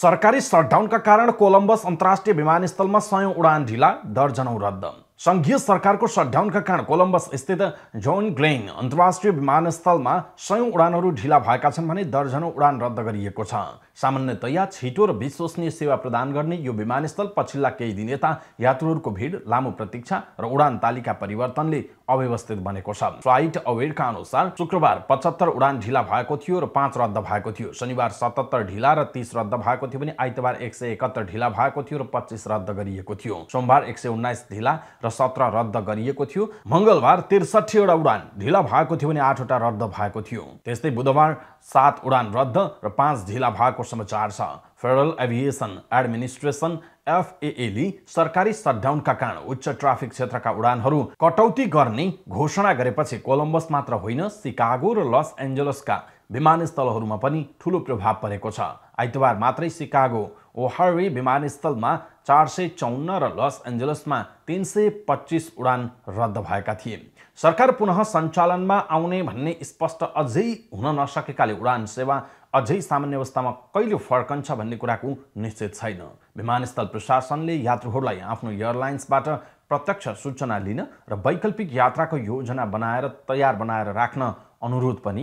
सरकारी शटडाउनका कारण कोलम्बस अन्तर्राष्ट्रिय विमानस्थलमा सयौं उडान ढिला, दर्जनौं रद्द। संघीय सरकारको शटडाउनका कारण कोलम्बस स्थित जोन ग्लेन अन्तर्राष्ट्रिय विमानस्थलमा सयौं उडानहरू ढिला भएका छन् भने दर्जनौं उडान रद्द गरिएको छ। सामान्यतया छिटो र विश्वसनीय सेवा प्रदान गर्ने यो विमानस्थल पछिल्ला केही दिन यता यात्रुहरूको भिड, लामो प्रतीक्षा र उडान तालिका परिवर्तनले अव्यवस्थित बनेको छ। फ्लाइट अवेयरका अनुसार शुक्रबार 75 उडान ढिला भएको थियो र 5 रद्द भएको थियो। शनिबार 77 ढिला र 30 रद्द भएको थियो भने आइतबार 171 ढिला भएको थियो र 25 रद्द गरिएको थियो। सोमबार 119 ढिला र 17 रद्द गरिएको थियो। मंगलबार 63 वटा उडान ढिला भएको थियो भने 8 वटा रद्द भएको थियो। त्यस्तै बुधबार 7 उडान रद्द र 5 ढिला भएको समाचार छ। फेडरल एभिएसन एडमिनिस्ट्रेसन FAA सरकारी शटडाउनका कारण उच्च ट्राफिक क्षेत्रका उडानहरू कटौती गर्ने घोषणा गरेपछि कोलम्बस मात्र होइन, सिकागो र लस एन्जलसका विमानस्थलहरूमा पनि ठूलो प्रभाव परेको छ। आइतबार मात्रै सिकागो ओहार्वे विमानस्थलमा 454 र लस एन्जलसमा 325 उडान रद्द भएका थिए। सरकार पुनः सञ्चालनमा आउने भन्ने स्पष्ट अझै हुन नसकेकाले उडान सेवा अझै सामान्य अवस्थामा कहिले फर्कन्छ भन्ने कुराको निश्चित छैन। विमानस्थल प्रशासनले यात्रुहरूलाई आफ्नो एयरलाइन्सबाट प्रत्यक्ष सूचना लिन र वैकल्पिक यात्राको योजना बनाएर तयार बनाएर राख्न अनुरोध पनि